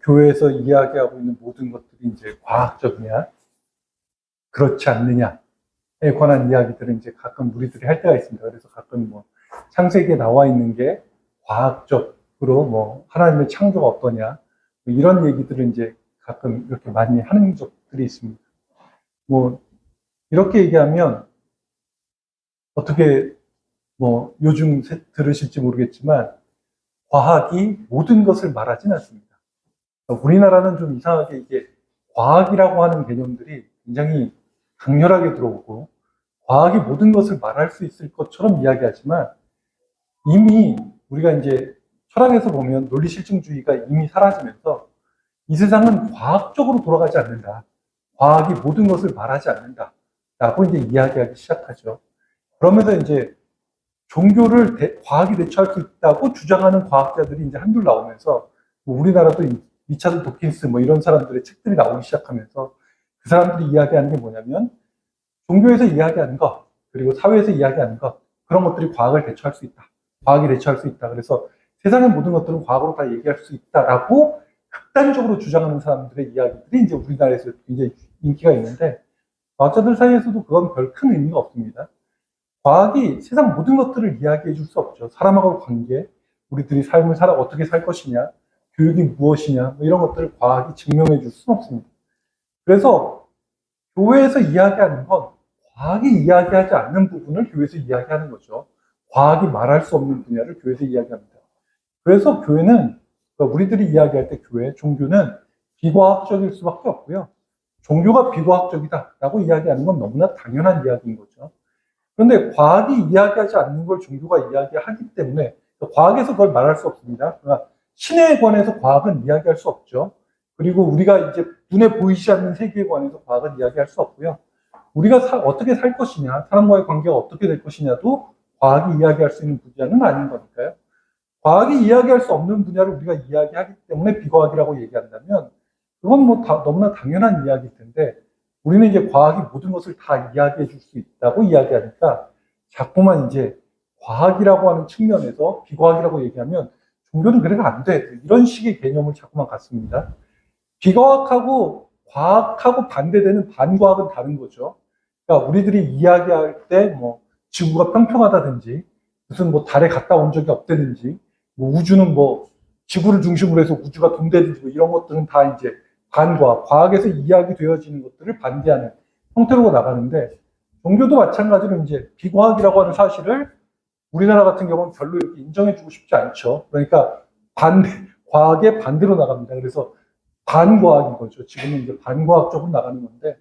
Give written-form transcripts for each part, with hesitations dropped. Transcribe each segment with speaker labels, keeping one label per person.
Speaker 1: 교회에서 이야기하고 있는 모든 것들이 이제 과학적이냐, 그렇지 않느냐에 관한 이야기들을 이제 가끔 우리들이 할 때가 있습니다. 그래서 가끔 뭐 창세기에 나와 있는 게 과학적으로 뭐 하나님의 창조가 어떠냐, 뭐 이런 얘기들을 이제 가끔 이렇게 많이 하는 적들이 있습니다. 뭐 이렇게 얘기하면 어떻게 뭐 요즘 들으실지 모르겠지만 과학이 모든 것을 말하진 않습니다. 우리나라는 좀 이상하게 이게 과학이라고 하는 개념들이 굉장히 강렬하게 들어오고 과학이 모든 것을 말할 수 있을 것처럼 이야기하지만 이미 우리가 이제 철학에서 보면 논리실증주의가 이미 사라지면서 이 세상은 과학적으로 돌아가지 않는다. 과학이 모든 것을 말하지 않는다. 라고 이제 이야기하기 시작하죠. 그러면서 이제 종교를 과학이 대처할 수 있다고 주장하는 과학자들이 이제 한둘 나오면서 뭐 우리나라도 리차드 도킨스 뭐 이런 사람들의 책들이 나오기 시작하면서 그 사람들이 이야기하는 게 뭐냐면 종교에서 이야기하는 것 그리고 사회에서 이야기하는 것 그런 것들이 과학을 대처할 수 있다. 과학이 대처할 수 있다. 그래서 세상의 모든 것들은 과학으로 다 얘기할 수 있다라고 극단적으로 주장하는 사람들의 이야기들이 이제 우리나라에서 굉장히 인기가 있는데 과학자들 사이에서도 그건 별 큰 의미가 없습니다. 과학이 세상 모든 것들을 이야기해 줄 수 없죠. 사람하고 관계, 우리들이 삶을 어떻게 살 것이냐, 교육이 무엇이냐, 뭐 이런 것들을 과학이 증명해 줄 수는 없습니다. 그래서 교회에서 이야기하는 건 과학이 이야기하지 않는 부분을 교회에서 이야기하는 거죠. 과학이 말할 수 없는 분야를 교회에서 이야기합니다. 그래서 교회는, 우리들이 이야기할 때 교회, 종교는 비과학적일 수밖에 없고요. 종교가 비과학적이다라고 이야기하는 건 너무나 당연한 이야기인 거죠. 그런데 과학이 이야기하지 않는 걸 종교가 이야기하기 때문에 과학에서 그걸 말할 수 없습니다. 그러니까 신에 관해서 과학은 이야기할 수 없죠. 그리고 우리가 이제 눈에 보이지 않는 세계에 관해서 과학은 이야기할 수 없고요. 우리가 어떻게 살 것이냐, 사람과의 관계가 어떻게 될 것이냐도 과학이 이야기할 수 있는 분야는 아닌 거니까요. 과학이 이야기할 수 없는 분야를 우리가 이야기하기 때문에 비과학이라고 얘기한다면 그건 뭐 너무나 당연한 이야기일 텐데 우리는 이제 과학이 모든 것을 다 이야기해 줄 수 있다고 이야기하니까 자꾸만 이제 과학이라고 하는 측면에서 비과학이라고 얘기하면 종교는 그래가 안 돼. 이런 식의 개념을 자꾸만 갖습니다. 비과학하고 과학하고 반대되는 반과학은 다른 거죠. 그러니까 우리들이 이야기할 때 뭐 지구가 평평하다든지 무슨 뭐 달에 갔다 온 적이 없다든지 뭐 우주는 뭐 지구를 중심으로 해서 우주가 둥대든지 뭐 이런 것들은 다 이제 반과학, 과학에서 이야기되어지는 것들을 반대하는 형태로 나가는데 종교도 마찬가지로 이제 비과학이라고 하는 사실을 우리나라 같은 경우는 별로 이렇게 인정해주고 싶지 않죠. 그러니까 과학의 반대로 나갑니다. 그래서 반과학인 거죠. 지금은 이제 반과학 쪽으로 나가는 건데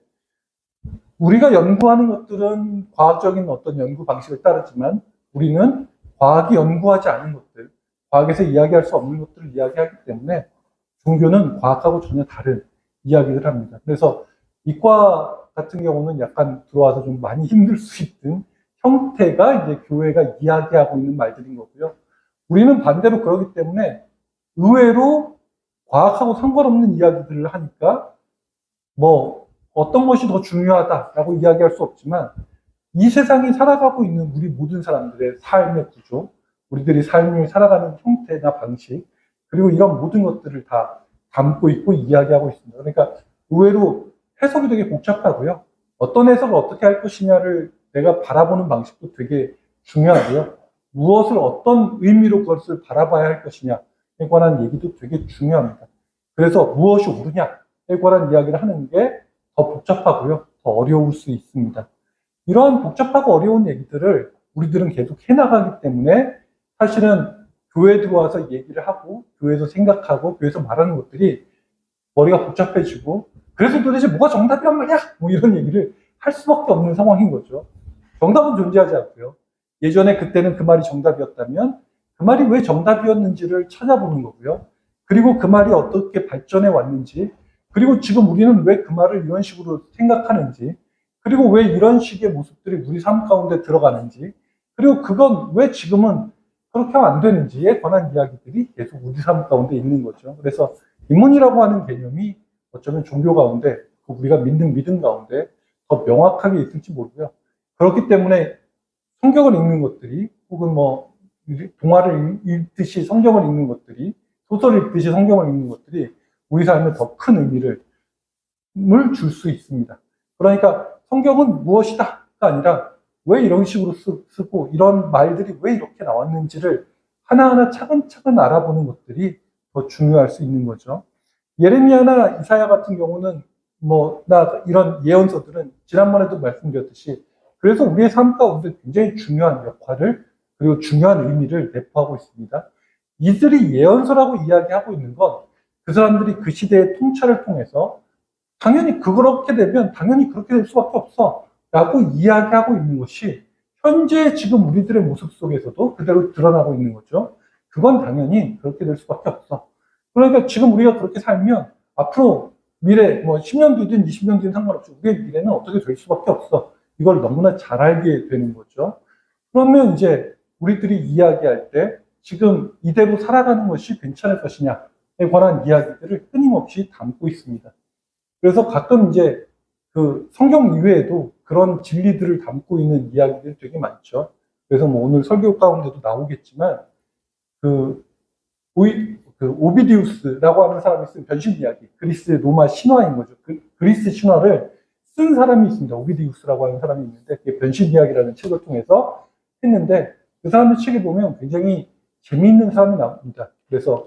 Speaker 1: 우리가 연구하는 것들은 과학적인 어떤 연구 방식을 따르지만 우리는 과학이 연구하지 않은 것들, 과학에서 이야기할 수 없는 것들을 이야기하기 때문에 종교는 과학하고 전혀 다른 이야기를 합니다. 그래서 이과 같은 경우는 약간 들어와서 좀 많이 힘들 수 있는 형태가 이제 교회가 이야기하고 있는 말들인 거고요. 우리는 반대로 그러기 때문에 의외로 과학하고 상관없는 이야기들을 하니까 뭐 어떤 것이 더 중요하다라고 이야기할 수 없지만 이 세상이 살아가고 있는 우리 모든 사람들의 삶의 구조, 우리들이 삶을 살아가는 형태나 방식, 그리고 이런 모든 것들을 다 담고 있고 이야기하고 있습니다. 그러니까 의외로 해석이 되게 복잡하고요. 어떤 해석을 어떻게 할 것이냐를 내가 바라보는 방식도 되게 중요하고요. 무엇을 어떤 의미로 그것을 바라봐야 할 것이냐에 관한 얘기도 되게 중요합니다. 그래서 무엇이 옳으냐에 관한 이야기를 하는 게 더 복잡하고요. 더 어려울 수 있습니다. 이러한 복잡하고 어려운 얘기들을 우리들은 계속 해나가기 때문에 사실은 교회에 들어와서 얘기를 하고 교회에서 생각하고 교회에서 말하는 것들이 머리가 복잡해지고 그래서 도대체 뭐가 정답이란 말이야? 뭐 이런 얘기를 할 수밖에 없는 상황인 거죠. 정답은 존재하지 않고요. 예전에 그때는 그 말이 정답이었다면 그 말이 왜 정답이었는지를 찾아보는 거고요. 그리고 그 말이 어떻게 발전해 왔는지 그리고 지금 우리는 왜 그 말을 이런 식으로 생각하는지 그리고 왜 이런 식의 모습들이 우리 삶 가운데 들어가는지 그리고 그건 왜 지금은 그렇게 하면 안 되는지에 관한 이야기들이 계속 우리 삶 가운데 있는 거죠. 그래서 인문이라고 하는 개념이 어쩌면 종교 가운데 우리가 믿는 믿음 가운데 더 명확하게 있을지 모르고요. 그렇기 때문에 성경을 읽는 것들이 혹은 뭐 동화를 읽듯이 성경을 읽는 것들이 소설을 읽듯이 성경을 읽는 것들이 우리 삶에 더 큰 의미를 줄 수 있습니다. 그러니까 성경은 무엇이다가 아니라 왜 이런 식으로 쓰고 이런 말들이 왜 이렇게 나왔는지를 하나하나 차근차근 알아보는 것들이 더 중요할 수 있는 거죠. 예레미야나 이사야 같은 경우는 이런 예언서들은 지난번에도 말씀드렸듯이 그래서 우리의 삶 가운데 굉장히 중요한 역할을 그리고 중요한 의미를 내포하고 있습니다. 이들이 예언서라고 이야기하고 있는 건 그 사람들이 그 시대의 통찰을 통해서 당연히 그렇게 되면 당연히 그렇게 될 수밖에 없어 라고 이야기하고 있는 것이 현재 지금 우리들의 모습 속에서도 그대로 드러나고 있는 거죠. 그건 당연히 그렇게 될 수밖에 없어. 그러니까 지금 우리가 그렇게 살면 앞으로 미래 10년 뒤든 20년 뒤든 상관없이 우리의 미래는 어떻게 될 수밖에 없어. 이걸 너무나 잘 알게 되는 거죠. 그러면 이제 우리들이 이야기할 때 지금 이대로 살아가는 것이 괜찮을 것이냐에 관한 이야기들을 끊임없이 담고 있습니다. 그래서 가끔 이제 그 성경 이외에도 그런 진리들을 담고 있는 이야기들이 되게 많죠. 그래서 오늘 설교 가운데도 나오겠지만 오비디우스라고 하는 사람이 쓴 변신 이야기, 그리스 로마 신화인 거죠. 그리스 신화를 쓴 사람이 있습니다. 오비디우스라고 하는 사람이 있는데 그게 변신 이야기라는 책을 통해서 했는데 그 사람의 책에 보면 굉장히 재미있는 사람이 나옵니다. 그래서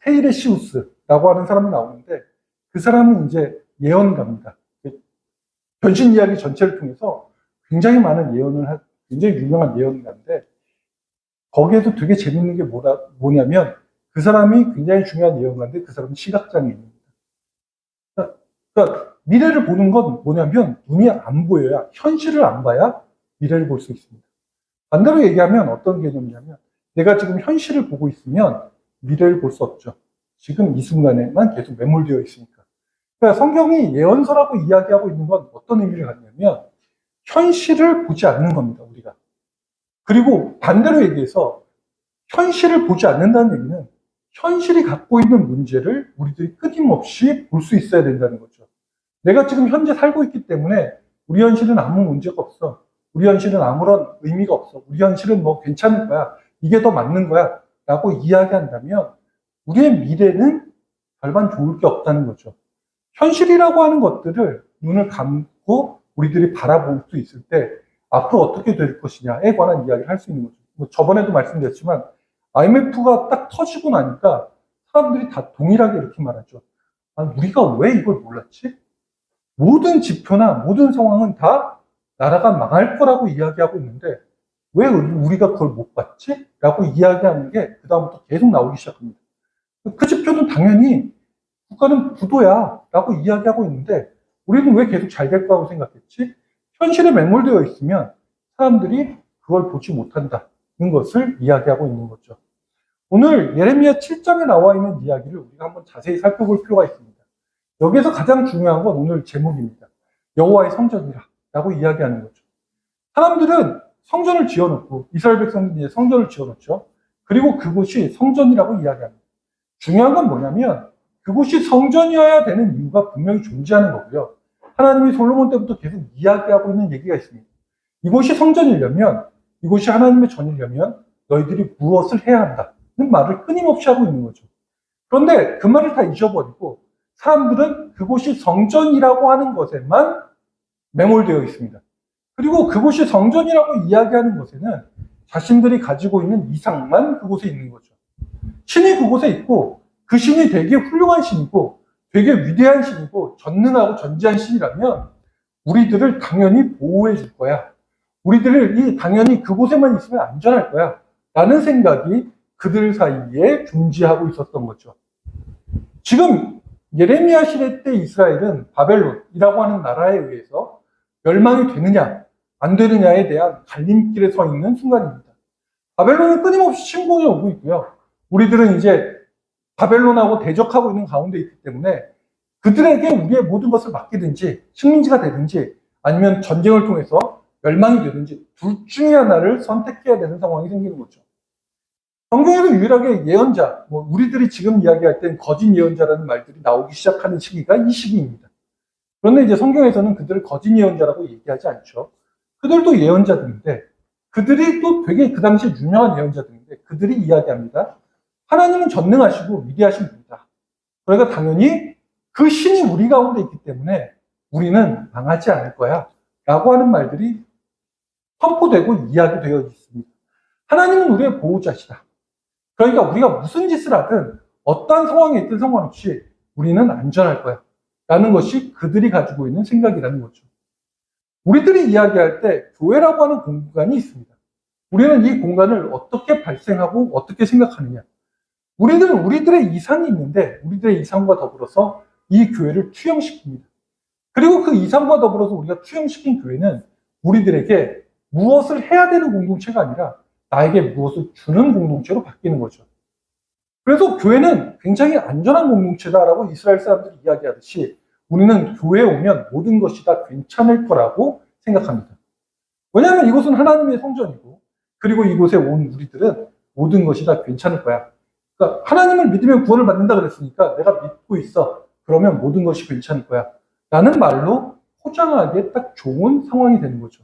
Speaker 1: 테이레시우스라고 하는 사람이 나오는데 그 사람은 이제 예언가입니다. 변신 이야기 전체를 통해서 굉장히 많은 예언을 한 굉장히 유명한 예언가인데 거기에도 되게 재밌는 게 뭐냐면 그 사람이 굉장히 중요한 예언가인데 그 사람은 시각장애인입니다. 그러니까 미래를 보는 건 뭐냐면 눈이 안 보여야 현실을 안 봐야 미래를 볼 수 있습니다. 반대로 얘기하면 어떤 개념이냐면 내가 지금 현실을 보고 있으면 미래를 볼 수 없죠. 지금 이 순간에만 계속 매몰되어 있으니까. 그러니까 성경이 예언서라고 이야기하고 있는 건 어떤 의미를 갖냐면 현실을 보지 않는 겁니다, 우리가. 그리고 반대로 얘기해서 현실을 보지 않는다는 얘기는 현실이 갖고 있는 문제를 우리들이 끊임없이 볼 수 있어야 된다는 거죠. 내가 지금 현재 살고 있기 때문에 우리 현실은 아무 문제가 없어. 우리 현실은 아무런 의미가 없어. 우리 현실은 괜찮을 거야. 이게 더 맞는 거야. 라고 이야기한다면 우리의 미래는 별반 좋을 게 없다는 거죠. 현실이라고 하는 것들을 눈을 감고 우리들이 바라볼 수 있을 때 앞으로 어떻게 될 것이냐에 관한 이야기를 할 수 있는 거죠. 저번에도 말씀드렸지만 IMF가 딱 터지고 나니까 사람들이 다 동일하게 이렇게 말하죠. 우리가 왜 이걸 몰랐지? 모든 지표나 모든 상황은 다 나라가 망할 거라고 이야기하고 있는데 왜 우리가 그걸 못 봤지? 라고 이야기하는 게 그다음부터 계속 나오기 시작합니다. 그 지표는 당연히 국가는 부도야 라고 이야기하고 있는데 우리는 왜 계속 잘 될 거라고 생각했지? 현실에 매몰되어 있으면 사람들이 그걸 보지 못한다는 것을 이야기하고 있는 거죠. 오늘 예레미야 7장에 나와 있는 이야기를 우리가 한번 자세히 살펴볼 필요가 있습니다. 여기에서 가장 중요한 건 오늘 제목입니다. 여호와의 성전이라 라고 이야기하는 거죠. 사람들은 성전을 지어놓고 이스라엘 백성들이 성전을 지어놓죠. 그리고 그곳이 성전이라고 이야기합니다. 중요한 건 뭐냐면 그곳이 성전이어야 되는 이유가 분명히 존재하는 거고요. 하나님이 솔로몬 때부터 계속 이야기하고 있는 얘기가 있습니다. 이곳이 성전이려면 이곳이 하나님의 전이려면 너희들이 무엇을 해야 한다는 말을 끊임없이 하고 있는 거죠. 그런데 그 말을 다 잊어버리고 사람들은 그곳이 성전이라고 하는 것에만 매몰되어 있습니다. 그리고 그곳이 성전이라고 이야기하는 것에는 자신들이 가지고 있는 이상만 그곳에 있는 거죠. 신이 그곳에 있고 그 신이 되게 훌륭한 신이고 되게 위대한 신이고 전능하고 전지한 신이라면 우리들을 당연히 보호해 줄 거야. 우리들을 당연히 그곳에만 있으면 안전할 거야. 라는 생각이 그들 사이에 존재하고 있었던 거죠. 지금 예레미야 시대 때 이스라엘은 바벨론이라고 하는 나라에 의해서 멸망이 되느냐 안 되느냐에 대한 갈림길에 서 있는 순간입니다. 바벨론은 끊임없이 침공해 오고 있고요. 우리들은 이제 바벨론하고 대적하고 있는 가운데 있기 때문에 그들에게 우리의 모든 것을 맡기든지 식민지가 되든지 아니면 전쟁을 통해서 멸망이 되든지 둘 중에 하나를 선택해야 되는 상황이 생기는 거죠. 성경에도 유일하게 예언자, 우리들이 지금 이야기할 땐 거짓 예언자라는 말들이 나오기 시작하는 시기가 이 시기입니다. 그런데 이제 성경에서는 그들을 거짓 예언자라고 얘기하지 않죠. 그들도 예언자들인데 그들이 또 되게 그 당시에 유명한 예언자들인데 그들이 이야기합니다. 하나님은 전능하시고 위대하신 분이다. 그러니까 당연히 그 신이 우리 가운데 있기 때문에 우리는 망하지 않을 거야. 라고 하는 말들이 선포되고 이야기되어 있습니다. 하나님은 우리의 보호자시다. 그러니까 우리가 무슨 짓을 하든 어떠한 상황에 있든 상관없이 우리는 안전할 거야. 라는 것이 그들이 가지고 있는 생각이라는 거죠. 우리들이 이야기할 때 교회라고 하는 공간이 있습니다. 우리는 이 공간을 어떻게 발생하고 어떻게 생각하느냐. 우리들은 우리들의 이상이 있는데 우리들의 이상과 더불어서 이 교회를 투영시킵니다. 그리고 그 이상과 더불어서 우리가 투영시킨 교회는 우리들에게 무엇을 해야 되는 공동체가 아니라 나에게 무엇을 주는 공동체로 바뀌는 거죠. 그래서 교회는 굉장히 안전한 공동체다라고 이스라엘 사람들이 이야기하듯이 우리는 교회에 오면 모든 것이 다 괜찮을 거라고 생각합니다. 왜냐하면 이곳은 하나님의 성전이고 그리고 이곳에 온 우리들은 모든 것이 다 괜찮을 거야. 그러니까 하나님을 믿으면 구원을 받는다 그랬으니까 내가 믿고 있어. 그러면 모든 것이 괜찮을 거야. 라는 말로 포장하기에 딱 좋은 상황이 되는 거죠.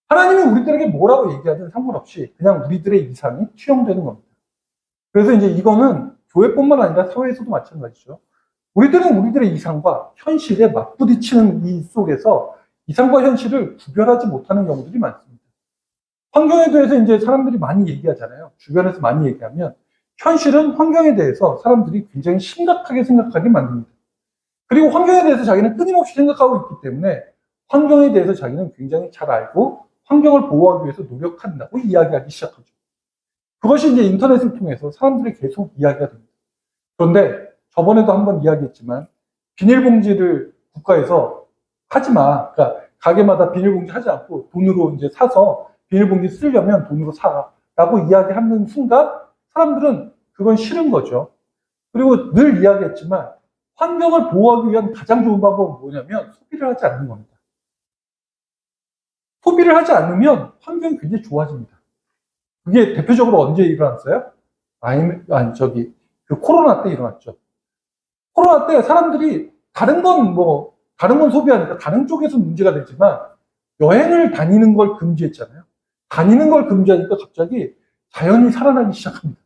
Speaker 1: 하나님이 우리들에게 뭐라고 얘기하든 상관없이 그냥 우리들의 이상이 투영되는 겁니다. 그래서 이제 이거는 교회뿐만 아니라 사회에서도 마찬가지죠. 우리들은 우리들의 이상과 현실에 맞부딪히는 이 속에서 이상과 현실을 구별하지 못하는 경우들이 많습니다. 환경에 대해서 이제 사람들이 많이 얘기하잖아요. 주변에서 많이 얘기하면 현실은 환경에 대해서 사람들이 굉장히 심각하게 생각하게 만듭니다. 그리고 환경에 대해서 자기는 끊임없이 생각하고 있기 때문에 환경에 대해서 자기는 굉장히 잘 알고 환경을 보호하기 위해서 노력한다고 이야기하기 시작하죠. 그것이 이제 인터넷을 통해서 사람들이 계속 이야기가 됩니다. 그런데 저번에도 한번 이야기했지만 비닐봉지를 국가에서 하지 마. 그러니까 가게마다 비닐봉지 하지 않고 돈으로 이제 사서 비닐봉지 쓰려면 돈으로 사라고 이야기하는 순간 사람들은 그건 싫은 거죠. 그리고 늘 이야기했지만 환경을 보호하기 위한 가장 좋은 방법은 뭐냐면 소비를 하지 않는 겁니다. 소비를 하지 않으면 환경이 굉장히 좋아집니다. 그게 대표적으로 언제 일어났어요? 그 코로나 때 일어났죠. 코로나 때 사람들이 다른 건 소비하니까 다른 쪽에서 문제가 되지만 여행을 다니는 걸 금지했잖아요. 다니는 걸 금지하니까 갑자기 자연이 살아나기 시작합니다.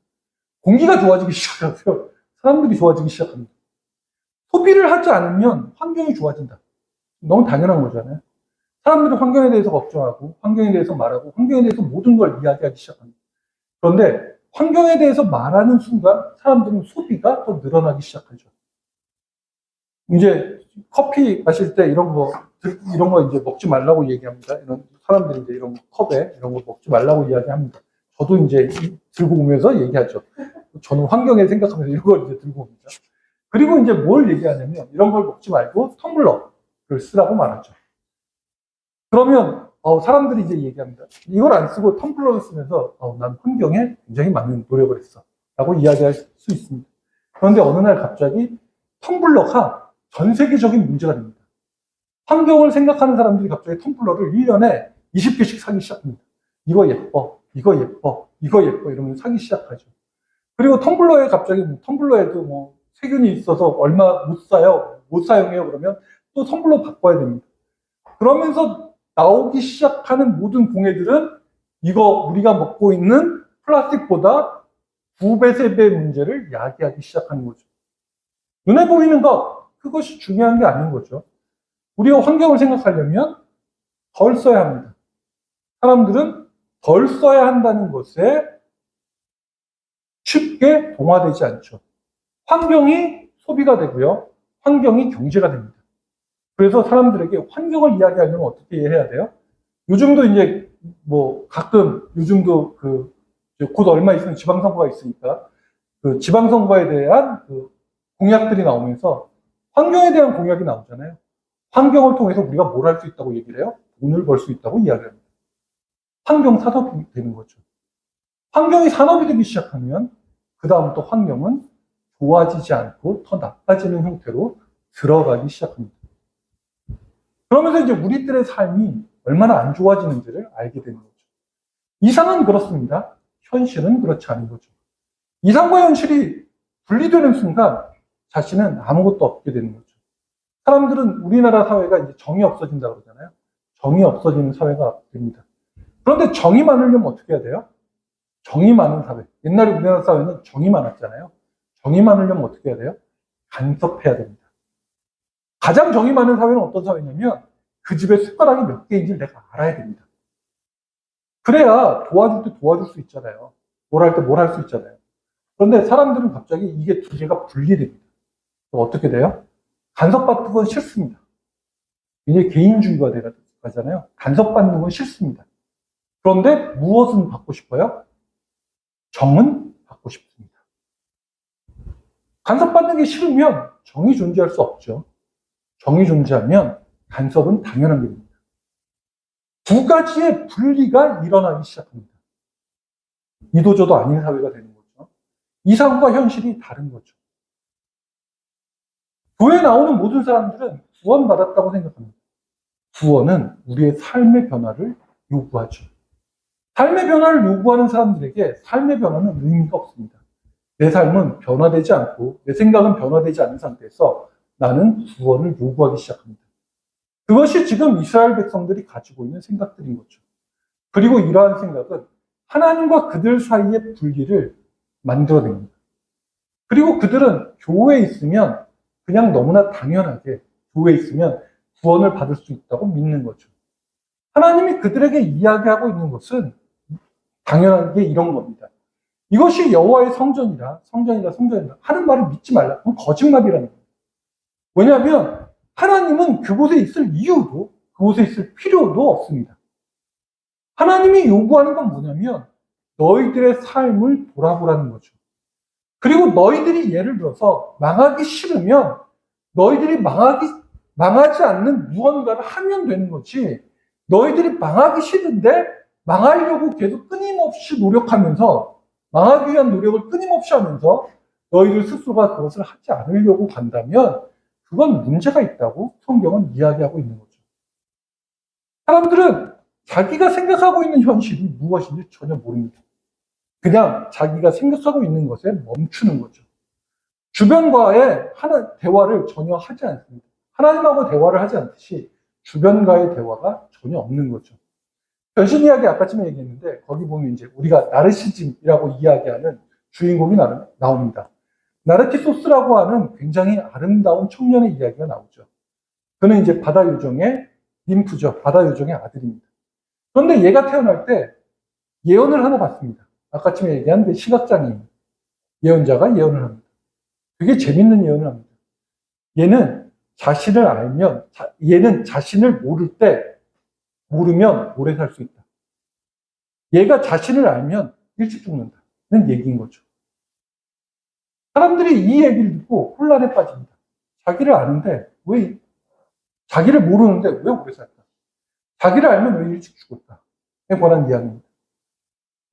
Speaker 1: 공기가 좋아지기 시작하고요. 사람들이 좋아지기 시작합니다. 소비를 하지 않으면 환경이 좋아진다. 너무 당연한 거잖아요. 사람들이 환경에 대해서 걱정하고 환경에 대해서 말하고 환경에 대해서 모든 걸 이야기하기 시작합니다. 그런데 환경에 대해서 말하는 순간 사람들은 소비가 더 늘어나기 시작하죠. 이제 커피 마실 때 이런 거 이제 먹지 말라고 얘기합니다. 이런 사람들이 이제 이런 컵에 이런 거 먹지 말라고 이야기합니다. 저도 이제 들고 오면서 얘기하죠. 저는 환경에 생각하면서 이런 걸 이제 들고 옵니다. 그리고 이제 뭘 얘기하냐면 이런 걸 먹지 말고 텀블러를 쓰라고 말하죠. 그러면 사람들이 이제 얘기합니다. 이걸 안 쓰고 텀블러를 쓰면서 난 환경에 굉장히 많은 노력을 했어 라고 이야기할 수 있습니다. 그런데 어느 날 갑자기 텀블러가 전 세계적인 문제가 됩니다. 환경을 생각하는 사람들이 갑자기 텀블러를 1년에 20개씩 사기 시작합니다. 이거 예뻐, 이거 예뻐, 이거 예뻐 이러면서 사기 시작하죠. 그리고 텀블러에 갑자기 텀블러에도 세균이 있어서 얼마 못 사용해요. 그러면 또 텀블러 바꿔야 됩니다. 그러면서 나오기 시작하는 모든 공해들은 이거 우리가 먹고 있는 플라스틱보다 2배, 3배의 문제를 야기하기 시작하는 거죠. 눈에 보이는 것, 그것이 중요한 게 아닌 거죠. 우리가 환경을 생각하려면 덜 써야 합니다. 사람들은 덜 써야 한다는 것에 쉽게 동화되지 않죠. 환경이 소비가 되고요. 환경이 경제가 됩니다. 그래서 사람들에게 환경을 이야기하려면 어떻게 해야 돼요? 요즘도 이제 가끔 요즘도 곧 얼마 있으면 지방선거가 있으니까 그 지방선거에 대한 그 공약들이 나오면서 환경에 대한 공약이 나오잖아요. 환경을 통해서 우리가 뭘 할 수 있다고 얘기를 해요? 돈을 벌 수 있다고 이야기합니다. 환경 산업이 되는 거죠. 환경이 산업이 되기 시작하면 그 다음부터 환경은 좋아지지 않고 더 나빠지는 형태로 들어가기 시작합니다. 그러면서 이제 우리들의 삶이 얼마나 안 좋아지는지를 알게 되는 거죠. 이상은 그렇습니다. 현실은 그렇지 않은 거죠. 이상과 현실이 분리되는 순간 자신은 아무것도 없게 되는 거죠. 사람들은 우리나라 사회가 이제 정이 없어진다고 그러잖아요. 정이 없어지는 사회가 됩니다. 그런데 정이 많으려면 어떻게 해야 돼요? 정이 많은 사회. 옛날에 우리나라 사회는 정이 많았잖아요. 정이 많으려면 어떻게 해야 돼요? 간섭해야 됩니다. 가장 정이 많은 사회는 어떤 사회냐면 그 집에 숟가락이 몇 개인지를 내가 알아야 됩니다. 그래야 도와줄 때 도와줄 수 있잖아요. 뭘 할 때 뭘 할 수 있잖아요. 그런데 사람들은 갑자기 이게 두 개가 분리됩니다. 그럼 어떻게 돼요? 간섭받는 건 싫습니다. 이제 개인주의가 되잖아요. 간섭받는 건 싫습니다. 그런데 무엇은 받고 싶어요? 정은 받고 싶습니다. 간섭받는 게 싫으면 정이 존재할 수 없죠. 정이 존재하면 간섭은 당연한 겁니다. 두 가지의 분리가 일어나기 시작합니다. 이도저도 아닌 사회가 되는 거죠. 이상과 현실이 다른 거죠. 교회에 나오는 모든 사람들은 구원받았다고 생각합니다. 구원은 우리의 삶의 변화를 요구하죠. 삶의 변화를 요구하는 사람들에게 삶의 변화는 의미가 없습니다. 내 삶은 변화되지 않고 내 생각은 변화되지 않은 상태에서 나는 구원을 요구하기 시작합니다. 그것이 지금 이스라엘 백성들이 가지고 있는 생각들인 거죠. 그리고 이러한 생각은 하나님과 그들 사이의 분리를 만들어냅니다. 그리고 그들은 교회에 있으면 그냥 너무나 당연하게 교회에 있으면 구원을 받을 수 있다고 믿는 거죠. 하나님이 그들에게 이야기하고 있는 것은 당연한 게 이런 겁니다. 이것이 여호와의 성전이라 하는 말을 믿지 말라. 그건 거짓말이라는 거예요. 왜냐하면 하나님은 그곳에 있을 이유도 그곳에 있을 필요도 없습니다. 하나님이 요구하는 건 뭐냐면 너희들의 삶을 돌아보라는 거죠. 그리고 너희들이 예를 들어서 망하기 싫으면 너희들이 망하지 않는 무언가를 하면 되는 거지. 너희들이 망하기 싫은데 망하려고 계속 끊임없이 노력하면서 망하기 위한 노력을 끊임없이 하면서 너희들 스스로가 그것을 하지 않으려고 간다면 그건 문제가 있다고 성경은 이야기하고 있는 거죠. 사람들은 자기가 생각하고 있는 현실이 무엇인지 전혀 모릅니다. 그냥 자기가 생각하고 있는 것에 멈추는 거죠. 주변과의 대화를 전혀 하지 않습니다. 하나님하고 대화를 하지 않듯이 주변과의 대화가 전혀 없는 거죠. 변신 이야기 아까쯤에 얘기했는데 거기 보면 이제 우리가 나르시즘이라고 이야기하는 주인공이 나옵니다. 나르키소스라고 하는 굉장히 아름다운 청년의 이야기가 나오죠. 그는 이제 바다 요정의 ним프죠. 바다 요정의 아들입니다. 그런데 얘가 태어날 때 예언을 하나 받습니다. 아까쯤에 얘기한 그 시각장애인 예언자가 예언을 합니다. 되게 재밌는 예언을 합니다. 얘는 자신을 모르면 오래 살 수 있다. 얘가 자신을 알면 일찍 죽는다는 얘기인 거죠. 사람들이 이 얘기를 듣고 혼란에 빠집니다. 자기를 아는데 자기를 모르는데 왜 오래 살까? 자기를 알면 왜 일찍 죽었다에 관한 이야기입니다.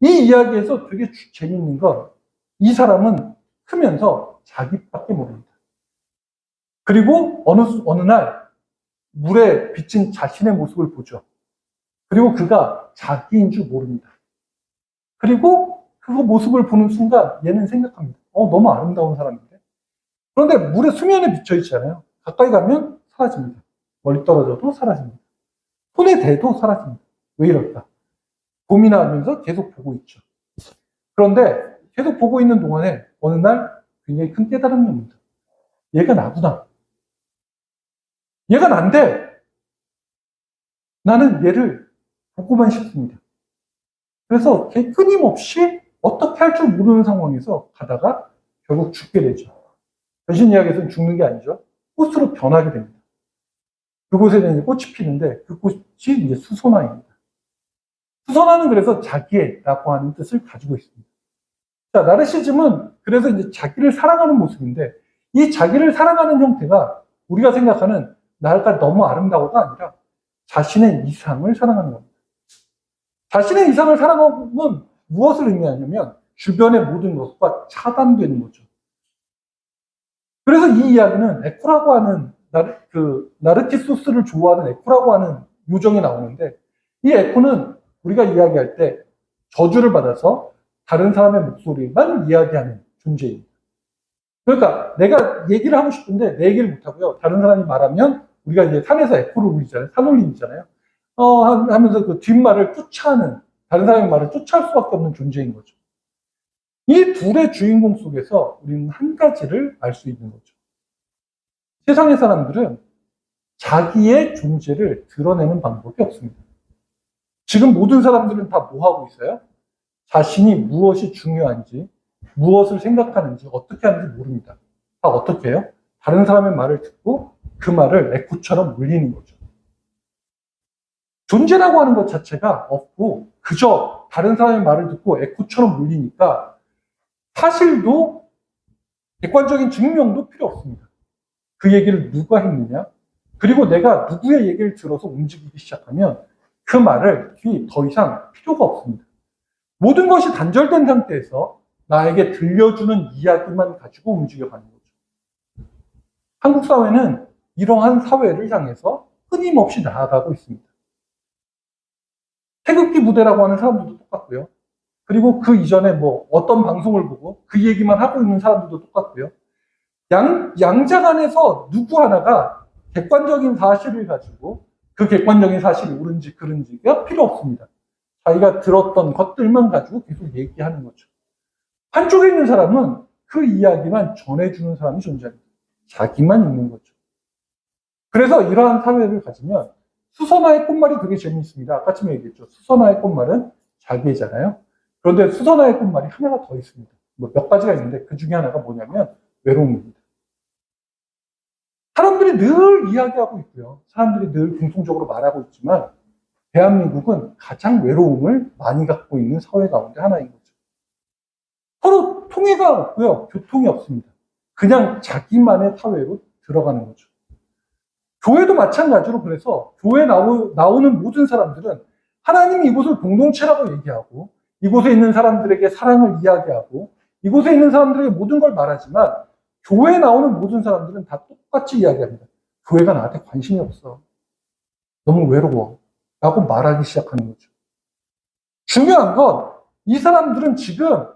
Speaker 1: 이 이야기에서 되게 재밌는 건 이 사람은 크면서 자기밖에 모릅니다. 그리고 어느 날 물에 비친 자신의 모습을 보죠. 그리고 그가 자기인 줄 모릅니다. 그리고 그 모습을 보는 순간 얘는 생각합니다. 너무 아름다운 사람인데. 그런데 물에 수면에 비쳐 있잖아요. 가까이 가면 사라집니다. 멀리 떨어져도 사라집니다. 손에 대도 사라집니다. 왜 이럴까? 고민하면서 계속 보고 있죠. 그런데 계속 보고 있는 동안에 어느 날 굉장히 큰 깨달음이 옵니다. 얘가 나구나. 얘가 난데 나는 얘를 보고만 싶습니다. 그래서 끊임없이 어떻게 할 줄 모르는 상황에서 가다가 결국 죽게 되죠. 변신 이야기에서는 죽는 게 아니죠. 꽃으로 변하게 됩니다. 그곳에는 꽃이 피는데 그 꽃이 이제 수선화입니다. 수선화는 그래서 자기애라고 하는 뜻을 가지고 있습니다. 자, 나르시즘은 그래서 이제 자기를 사랑하는 모습인데 이 자기를 사랑하는 형태가 우리가 생각하는 나가 너무 아름다워가 아니라 자신의 이상을 사랑하는 겁니다. 자신의 이상을 사랑하면 무엇을 의미하냐면 주변의 모든 것과 차단되는 거죠. 그래서 이 이야기는 에코라고 하는 나르키소스를 좋아하는 에코라고 하는 요정이 나오는데 이 에코는 우리가 이야기할 때 저주를 받아서 다른 사람의 목소리만 이야기하는 존재입니다. 그러니까 내가 얘기를 하고 싶은데 내 얘기를 못하고요. 다른 사람이 말하면 우리가 이제 산에서 에코를 울리잖아요. 산울림이잖아요. 하면서 그 뒷말을 쫓아하는 다른 사람의 말을 쫓아할 수밖에 없는 존재인 거죠. 이 둘의 주인공 속에서 우리는 한 가지를 알 수 있는 거죠. 세상의 사람들은 자기의 존재를 드러내는 방법이 없습니다. 지금 모든 사람들은 다 뭐 하고 있어요? 자신이 무엇이 중요한지, 무엇을 생각하는지, 어떻게 하는지 모릅니다. 다 어떻게 해요? 다른 사람의 말을 듣고 그 말을 에코처럼 물리는 거죠. 존재라고 하는 것 자체가 없고 그저 다른 사람의 말을 듣고 에코처럼 물리니까 사실도 객관적인 증명도 필요 없습니다. 그 얘기를 누가 했느냐? 그리고 내가 누구의 얘기를 들어서 움직이기 시작하면 그 말을 더 이상 필요가 없습니다. 모든 것이 단절된 상태에서 나에게 들려주는 이야기만 가지고 움직여가는 거죠. 한국 사회는 이러한 사회를 향해서 끊임없이 나아가고 있습니다. 태극기 부대라고 하는 사람들도 똑같고요. 그리고 그 이전에 뭐 어떤 방송을 보고 그 얘기만 하고 있는 사람들도 똑같고요. 양자간에서 누구 하나가 객관적인 사실을 가지고 그 객관적인 사실이 옳은지 그른지가 필요 없습니다. 자기가 들었던 것들만 가지고 계속 얘기하는 거죠. 한쪽에 있는 사람은 그 이야기만 전해주는 사람이 존재합니다. 자기만 있는 거죠. 그래서 이러한 사회를 가지면 수선화의 꽃말이 되게 재미있습니다. 아까 전에 얘기했죠. 수선화의 꽃말은 자기잖아요. 그런데 수선화의 꽃말이 하나가 더 있습니다. 뭐 몇 가지가 있는데 그 중에 하나가 뭐냐면 외로움입니다. 사람들이 늘 이야기하고 있고요. 사람들이 늘 공통적으로 말하고 있지만 대한민국은 가장 외로움을 많이 갖고 있는 사회 가운데 하나인 거죠. 서로 통해가 없고요. 교통이 없습니다. 그냥 자기만의 사회로 들어가는 거죠. 교회도 마찬가지로 그래서 교회에 나오는 모든 사람들은 하나님이 이곳을 공동체라고 얘기하고 이곳에 있는 사람들에게 사랑을 이야기하고 이곳에 있는 사람들에게 모든 걸 말하지만 교회에 나오는 모든 사람들은 다 똑같이 이야기합니다. 교회가 나한테 관심이 없어. 너무 외로워. 라고 말하기 시작하는 거죠. 중요한 건 이 사람들은 지금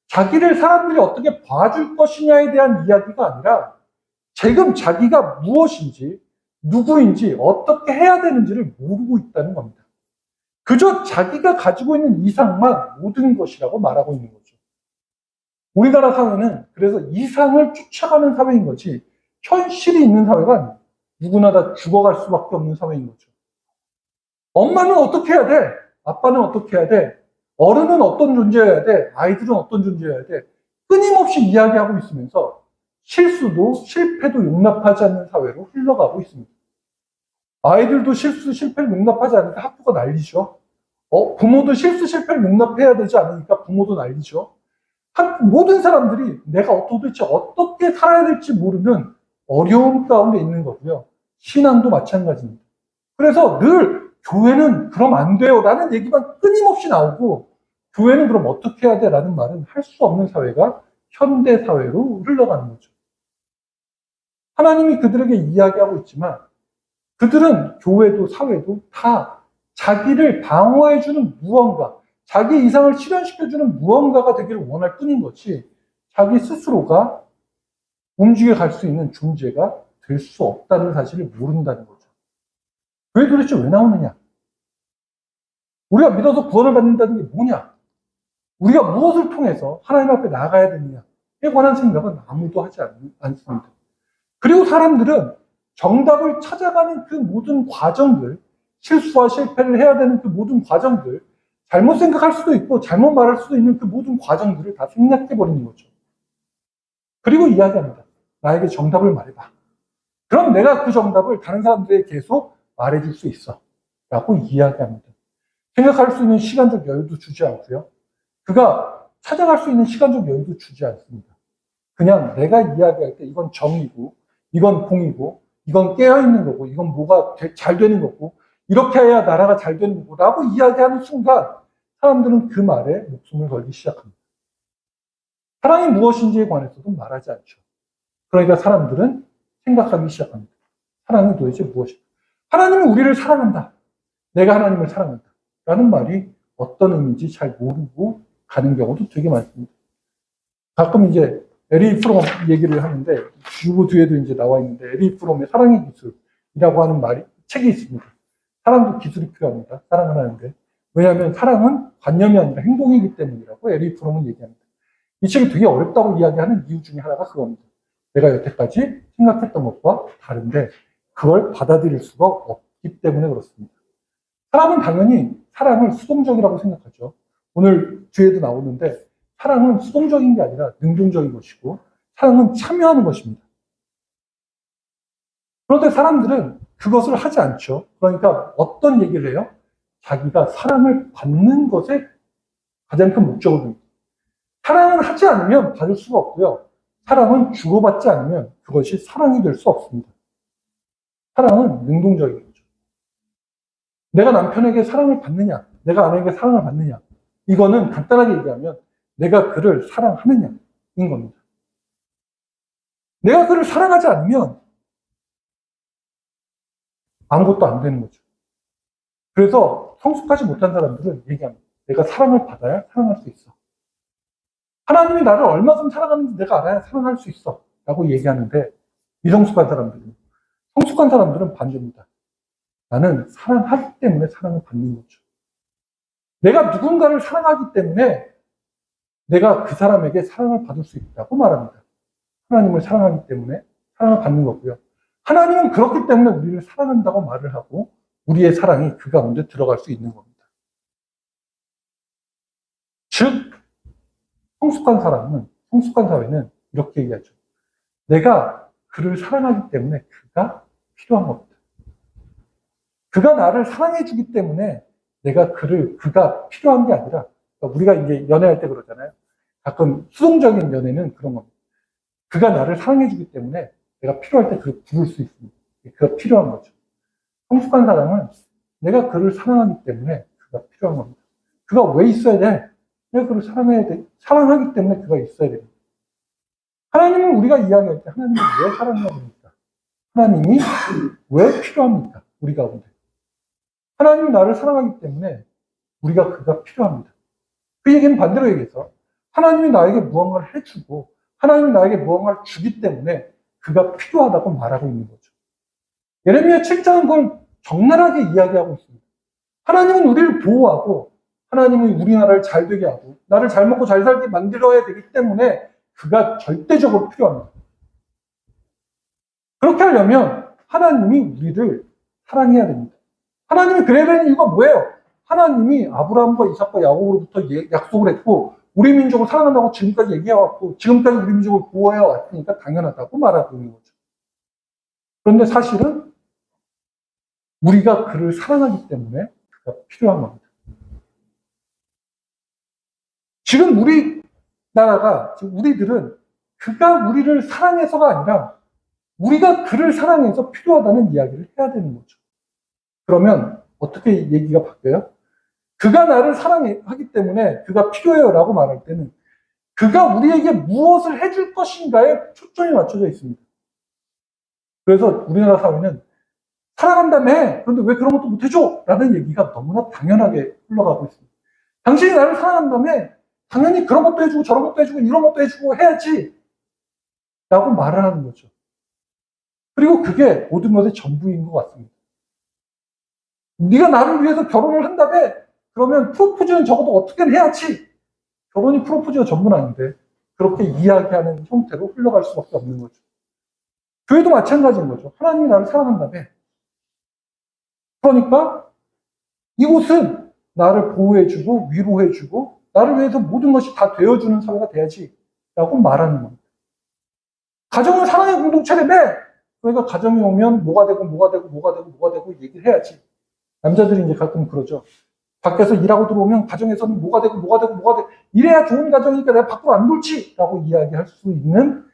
Speaker 1: 자기를 사람들이 어떻게 봐줄 것이냐에 대한 이야기가 아니라 지금 자기가 무엇인지 누구인지 어떻게 해야 되는지를 모르고 있다는 겁니다. 그저 자기가 가지고 있는 이상만 모든 것이라고 말하고 있는 거죠. 우리나라 사회는 그래서 이상을 쫓아가는 사회인 거지 현실이 있는 사회가 아니에요. 누구나 다 죽어갈 수밖에 없는 사회인 거죠. 엄마는 어떻게 해야 돼? 아빠는 어떻게 해야 돼? 어른은 어떤 존재여야 돼? 아이들은 어떤 존재여야 돼? 끊임없이 이야기하고 있으면서 실수도 실패도 용납하지 않는 사회로 흘러가고 있습니다. 아이들도 실수 실패를 용납하지 않으니까 학교가 난리죠. 부모도 실수 실패를 용납해야 되지 않으니까 부모도 난리죠. 모든 사람들이 내가 도대체 어떻게 살아야 될지 모르는 어려움 가운데 있는 거고요. 신앙도 마찬가지입니다. 그래서 늘 교회는 그럼 안 돼요 라는 얘기만 끊임없이 나오고 교회는 그럼 어떻게 해야 돼 라는 말은 할 수 없는 사회가 현대 사회로 흘러가는 거죠. 하나님이 그들에게 이야기하고 있지만 그들은 교회도 사회도 다 자기를 방어해주는 무언가, 자기 이상을 실현시켜주는 무언가가 되기를 원할 뿐인 것이 자기 스스로가 움직여 갈 수 있는 존재가 될 수 없다는 사실을 모른다는 거죠. 교회 도대체 왜 나오느냐? 우리가 믿어서 구원을 받는다는 게 뭐냐? 우리가 무엇을 통해서 하나님 앞에 나아가야 되느냐에 관한 생각은 아무도 하지 않습니다. 그리고 사람들은 정답을 찾아가는 그 모든 과정들, 실수와 실패를 해야 되는 그 모든 과정들, 잘못 생각할 수도 있고 잘못 말할 수도 있는 그 모든 과정들을 다 생략해버리는 거죠. 그리고 이야기합니다. 나에게 정답을 말해봐. 그럼 내가 그 정답을 다른 사람들에게 계속 말해줄 수 있어. 라고 이야기합니다. 생각할 수 있는 시간적 여유도 주지 않고요. 그가 찾아갈 수 있는 시간적 여유도 주지 않습니다. 그냥 내가 이야기할 때 이건 정이고 이건 공이고 이건 깨어있는 거고 이건 뭐가 잘 되는 거고 이렇게 해야 나라가 잘 되는 거고 라고 이야기하는 순간 사람들은 그 말에 목숨을 걸기 시작합니다. 사랑이 무엇인지에 관해서도 말하지 않죠. 그러니까 사람들은 생각하기 시작합니다. 사랑은 도대체 무엇일까? 하나님은 우리를 사랑한다. 내가 하나님을 사랑한다. 라는 말이 어떤 의미인지 잘 모르고 가는 경우도 되게 많습니다. 가끔 이제 에리 프롬 얘기를 하는데 주보 뒤에도 이제 나와 있는데 에리 프롬의 사랑의 기술이라고 하는 책이 있습니다. 사랑도 기술이 필요합니다. 사랑을 하는데 왜냐하면 사랑은 관념이 아니라 행동이기 때문이라고 에리 프롬은 얘기합니다. 이 책이 되게 어렵다고 이야기하는 이유 중에 하나가 그겁니다. 내가 여태까지 생각했던 것과 다른데 그걸 받아들일 수가 없기 때문에 그렇습니다. 사람은 당연히 사랑을 수동적이라고 생각하죠. 오늘 뒤에도 나오는데 사랑은 수동적인 게 아니라 능동적인 것이고 사랑은 참여하는 것입니다. 그런데 사람들은 그것을 하지 않죠. 그러니까 어떤 얘기를 해요? 자기가 사랑을 받는 것에 가장 큰 목적을 둡니다. 사랑을 하지 않으면 받을 수가 없고요. 사랑은 주고받지 않으면 그것이 사랑이 될 수 없습니다. 사랑은 능동적인 거죠. 내가 남편에게 사랑을 받느냐, 내가 아내에게 사랑을 받느냐, 이거는 간단하게 얘기하면 내가 그를 사랑하느냐인 겁니다. 내가 그를 사랑하지 않으면 아무것도 안 되는 거죠. 그래서 성숙하지 못한 사람들은 얘기합니다. 내가 사랑을 받아야 사랑할 수 있어. 하나님이 나를 얼마큼 사랑하는지 내가 알아야 사랑할 수 있어. 라고 얘기하는데 미성숙한 사람들은, 성숙한 사람들은 반대입니다. 나는 사랑하기 때문에 사랑을 받는 거죠. 내가 누군가를 사랑하기 때문에 내가 그 사람에게 사랑을 받을 수 있다고 말합니다. 하나님을 사랑하기 때문에 사랑을 받는 거고요. 하나님은 그렇기 때문에 우리를 사랑한다고 말을 하고 우리의 사랑이 그 가운데 들어갈 수 있는 겁니다. 즉, 성숙한 사회는 이렇게 얘기하죠. 내가 그를 사랑하기 때문에 그가 필요한 겁니다. 그가 나를 사랑해주기 때문에 그가 필요한 게 아니라, 우리가 이제 연애할 때 그러잖아요. 가끔 수동적인 연애는 그런 겁니다. 그가 나를 사랑해주기 때문에 내가 필요할 때 그를 부를 수 있습니다. 그가 필요한 거죠. 성숙한 사람은 내가 그를 사랑하기 때문에 그가 필요한 겁니다. 그가 왜 있어야 돼? 내가 그를 사랑해야 돼. 사랑하기 때문에 그가 있어야 됩니다. 하나님은 우리가 이야기할 때 하나님은 왜 사랑해야 됩니까? 하나님이 왜 필요합니까? 우리 가운데. 하나님이 나를 사랑하기 때문에 그가 필요합니다. 그 얘기는 반대로 얘기해서 하나님이 나에게 무언가를 해주고 하나님이 나에게 무언가를 주기 때문에 그가 필요하다고 말하고 있는 거죠. 예레미야 7장은 그걸 적나라하게 이야기하고 있습니다. 하나님은 우리를 보호하고 하나님은 우리나라를 잘 되게 하고 나를 잘 먹고 잘 살게 만들어야 되기 때문에 그가 절대적으로 필요합니다. 그렇게 하려면 하나님이 우리를 사랑해야 됩니다. 하나님이 그래야 되는 이유가 뭐예요? 하나님이 아브라함과 이삭과 야곱으로부터 약속을 했고 우리 민족을 사랑한다고 지금까지 얘기해왔고 지금까지 우리 민족을 보호해왔으니까 당연하다고 말하고 있는 거죠. 그런데 사실은 우리가 그를 사랑하기 때문에 그가 필요한 겁니다. 지금 우리들은 그가 우리를 사랑해서가 아니라 우리가 그를 사랑해서 필요하다는 이야기를 해야 되는 거죠. 그러면 어떻게 얘기가 바뀌어요? 그가 나를 사랑하기 때문에 그가 필요해요 라고 말할 때는 그가 우리에게 무엇을 해줄 것인가에 초점이 맞춰져 있습니다. 그래서 우리나라 사회는 사랑한다며 그런데 왜 그런 것도 못해줘? 라는 얘기가 너무나 당연하게 흘러가고 있습니다. 당신이 나를 사랑한다며 당연히 그런 것도 해주고 저런 것도 해주고 이런 것도 해주고 해야지 라고 말을 하는 거죠. 그리고 그게 모든 것의 전부인 것 같습니다. 네가 나를 위해서 결혼을 한다며 그러면 프로포즈는 적어도 어떻게든 해야지. 결혼이 프로포즈가 전부는 아닌데 그렇게 이야기하는 형태로 흘러갈 수밖에 없는 거죠. 교회도 마찬가지인 거죠. 하나님이 나를 사랑한다며. 그러니까 이곳은 나를 보호해주고 위로해주고 나를 위해서 모든 것이 다 되어주는 사회가 돼야지 라고 말하는 겁니다. 가정은 사랑의 공동체라며. 그러니까 가정이 오면 뭐가 되고 얘기를 해야지. 남자들이 이제 가끔 그러죠. 밖에서 일하고 들어오면 가정에서는 뭐가 되고 이래야 좋은 가정이니까 내가 밖으로 안 돌지 라고 이야기할 수 있는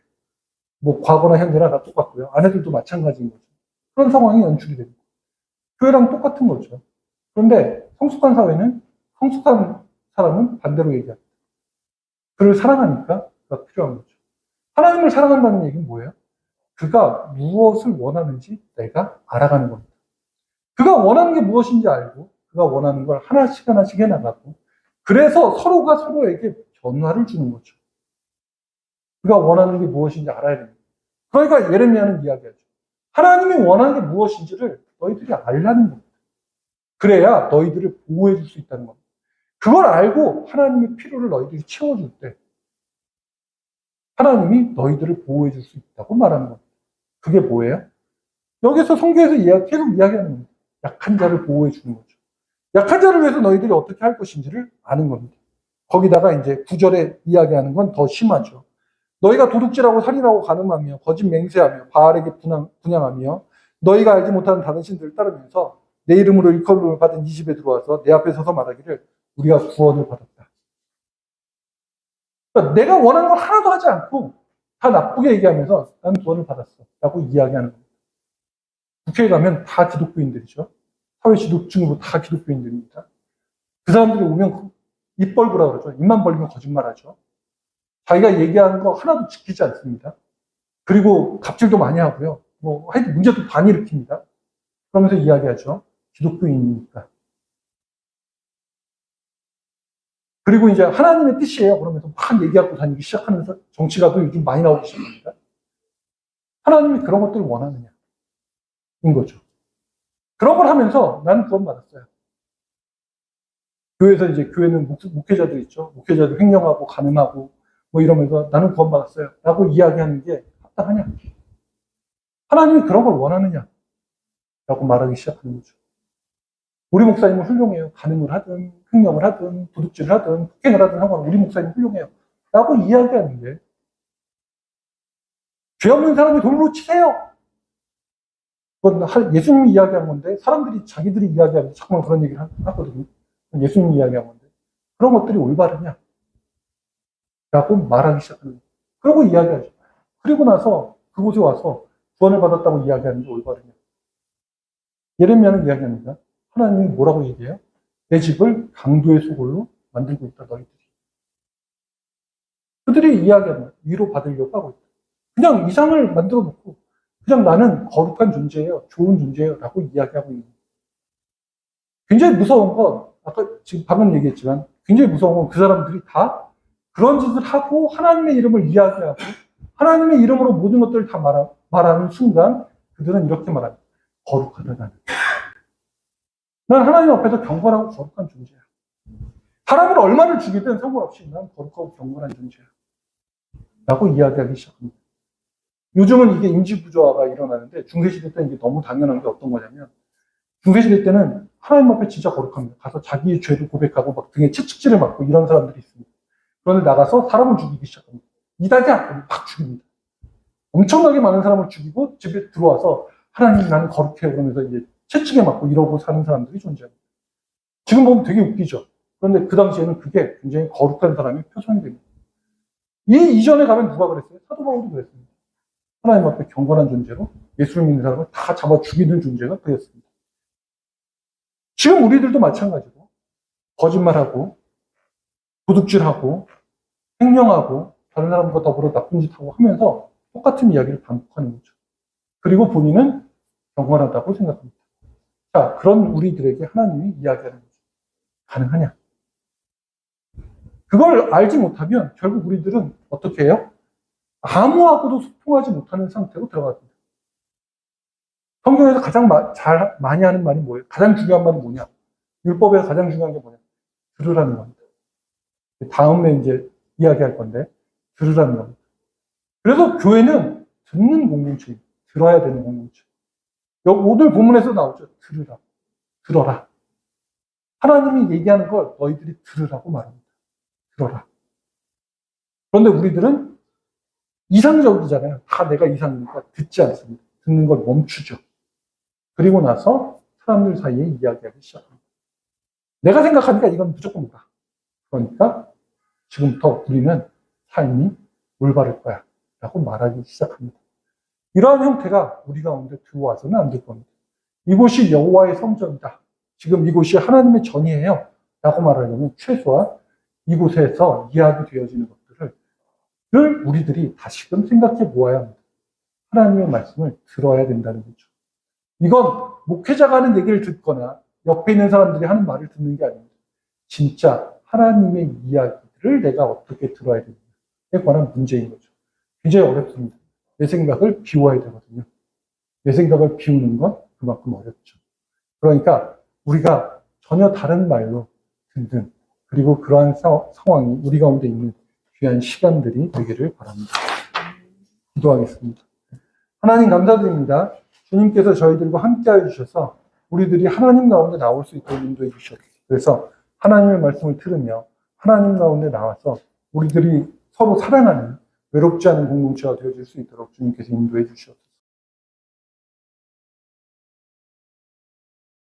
Speaker 1: 과거나 현재나 다 똑같고요. 아내들도 마찬가지인 거죠. 그런 상황이 연출이 됩니다. 교회랑 똑같은 거죠. 그런데 성숙한 사람은 반대로 얘기합니다. 그를 사랑하니까 그가 필요한 거죠. 하나님을 사랑한다는 얘기는 뭐예요? 그가 무엇을 원하는지 내가 알아가는 겁니다. 그가 원하는 게 무엇인지 알고 그가 원하는 걸 하나씩 해나가고 그래서 서로가 서로에게 변화를 주는 거죠. 그가 원하는 게 무엇인지 알아야 됩니다. 그러니까 예레미야는 이야기하죠. 하나님이 원하는 게 무엇인지를 너희들이 알라는 겁니다. 그래야 너희들을 보호해 줄 수 있다는 겁니다. 그걸 알고 하나님의 필요를 너희들이 채워줄 때 하나님이 너희들을 보호해 줄 수 있다고 말하는 겁니다. 그게 뭐예요? 여기서 성경에서 계속 이야기하는 겁니다. 약한 자를 보호해 주는 거죠. 약한 자를 위해서 너희들이 어떻게 할 것인지를 아는 겁니다. 거기다가 이제 9절에 이야기하는 건 더 심하죠. 너희가 도둑질하고 살인하고 간음하며 거짓 맹세하며 바알에게 분향하며 너희가 알지 못하는 다른 신들을 따르면서 내 이름으로 일컬음을 받은 이 집에 들어와서 내 앞에 서서 말하기를 우리가 구원을 받았다. 그러니까 내가 원하는 걸 하나도 하지 않고 다 나쁘게 얘기하면서 난 구원을 받았어 라고 이야기하는 겁니다. 국회에 가면 다 기독교인들이죠. 사회 지도층으로 다 기독교인들입니다. 그 사람들이 오면 입 벌구라 그러죠. 입만 벌리면 거짓말하죠. 자기가 얘기하는 거 하나도 지키지 않습니다. 그리고 갑질도 많이 하고요. 하여튼 문제도 많이 일으킵니다. 그러면서 이야기하죠. 기독교인이니까. 그리고 이제 하나님의 뜻이에요. 그러면서 막 얘기하고 다니기 시작하면서 정치가도 요즘 많이 나오기 시작합니다. 하나님이 그런 것들을 원하느냐? 인 거죠. 그런 걸 하면서 나는 구원 받았어요. 교회에서 이제 교회는 목회자들 있죠. 목회자들 횡령하고 간음하고 이러면서 나는 구원 받았어요. 라고 이야기하는 게 합당하냐? 하나님이 그런 걸 원하느냐? 라고 말하기 시작하는 거죠. 우리 목사님은 훌륭해요. 간음을 하든 횡령을 하든 도둑질을 하든 폭행을 하든 상관없이 우리 목사님은 훌륭해요. 라고 이야기하는데 죄 없는 사람이 돌로 치세요. 그건 예수님이 이야기한 건데 사람들이 자기들이 이야기하면서 자꾸만 그런 얘기를 하거든요. 예수님이 이야기한 건데 그런 것들이 올바르냐? 라고 말하기 시작하는 거예요. 그러고 이야기하죠. 그리고 나서 그곳에 와서 구원을 받았다고 이야기하는 게 올바르냐? 예레미야는 이야기합니다. 하나님이 뭐라고 얘기해요? 내 집을 강도의 소굴로 만들고 있다, 너희들이. 그들이 이야기하는 위로 받으려고 하고 있다. 그냥 이상을 만들어 놓고 그냥 나는 거룩한 존재예요, 좋은 존재예요 라고 이야기하고 있는 거예요. 굉장히 무서운 건 아까 지금 방금 얘기했지만 굉장히 무서운 건 그 사람들이 다 그런 짓을 하고 하나님의 이름을 이야기하고 하나님의 이름으로 모든 것들을 다 말하는 순간 그들은 이렇게 말합니다. 거룩하다 나는. 난 하나님 앞에서 경건하고 거룩한 존재야. 사람을 얼마를 죽이든 상관없이 난 거룩하고 경건한 존재야. 라고 이야기하기 시작합니다. 요즘은 이게 인지부조화가 일어나는데 중세시대 때는 이게 너무 당연한 게 어떤 거냐면 중세시대 때는 하나님 앞에 진짜 거룩합니다. 가서 자기의 죄를 고백하고 막 등에 채찍질을 맞고 이런 사람들이 있습니다. 그런데 나가서 사람을 죽이기 시작합니다. 이단이야! 팍 죽입니다. 엄청나게 많은 사람을 죽이고 집에 들어와서 하나님 나는 거룩해요. 그러면서 이제 채찍에 맞고 이러고 사는 사람들이 존재합니다. 지금 보면 되게 웃기죠. 그런데 그 당시에는 그게 굉장히 거룩한 사람의 표정이 됩니다. 이 이전에 가면 누가 그랬어요? 사도 바울도 그랬습니다. 하나님 앞에 경건한 존재로 예수를 믿는 사람을 다 잡아 죽이는 존재가 그였습니다. 지금 우리들도 마찬가지로 거짓말하고 도둑질하고 횡령하고 다른 사람과 더불어 나쁜 짓하고 하면서 똑같은 이야기를 반복하는 거죠. 그리고 본인은 경건하다고 생각합니다. 자, 그런 우리들에게 하나님이 이야기하는 거죠. 가능하냐? 그걸 알지 못하면 결국 우리들은 어떻게 해요? 아무하고도 소통하지 못하는 상태로 들어갑니다. 성경에서 가장 많이 하는 말이 뭐예요? 가장 중요한 말이 뭐냐? 율법에서 가장 중요한 게 뭐냐? 들으라는 겁니다. 다음에 이제 이야기할 건데, 들으라는 겁니다. 그래서 교회는 듣는 공동체입니다. 들어야 되는 공동체. 오늘 본문에서 나오죠. 들어라. 하나님이 얘기하는 걸 너희들이 들으라고 말합니다. 들어라. 그런데 우리들은 이상적이잖아요. 다 내가 이상이니까 듣지 않습니다. 듣는 걸 멈추죠. 그리고 나서 사람들 사이에 이야기하기 시작합니다. 내가 생각하니까 이건 무조건 뭐다. 그러니까 지금부터 우리는 삶이 올바를 거야 라고 말하기 시작합니다. 이러한 형태가 우리 가운데 들어와서는 안 될 겁니다. 이곳이 여호와의 성전이다. 지금 이곳이 하나님의 전이에요 라고 말하려면 최소한 이곳에서 이야기되어지는 것들을 우리들이 다시금 생각해 보아야 합니다. 하나님의 말씀을 들어야 된다는 거죠. 이건 목회자가 하는 얘기를 듣거나 옆에 있는 사람들이 하는 말을 듣는 게 아닙니다. 진짜 하나님의 이야기들을 내가 어떻게 들어야 되느냐에 관한 문제인 거죠. 굉장히 어렵습니다. 내 생각을 비워야 되거든요. 내 생각을 비우는 건 그만큼 어렵죠. 그러니까 우리가 전혀 다른 말로 듣는 그리고 그러한 상황이 우리 가운데 있는 귀한 시간들이 되기를 바랍니다. 기도하겠습니다. 하나님 감사드립니다. 주님께서 저희들과 함께해 주셔서 우리들이 하나님 가운데 나올 수 있도록 인도해 주셨어요. 그래서 하나님의 말씀을 들으며 하나님 가운데 나와서 우리들이 서로 사랑하는 외롭지 않은 공동체가 되어질 수 있도록 주님께서 인도해 주셨습니다.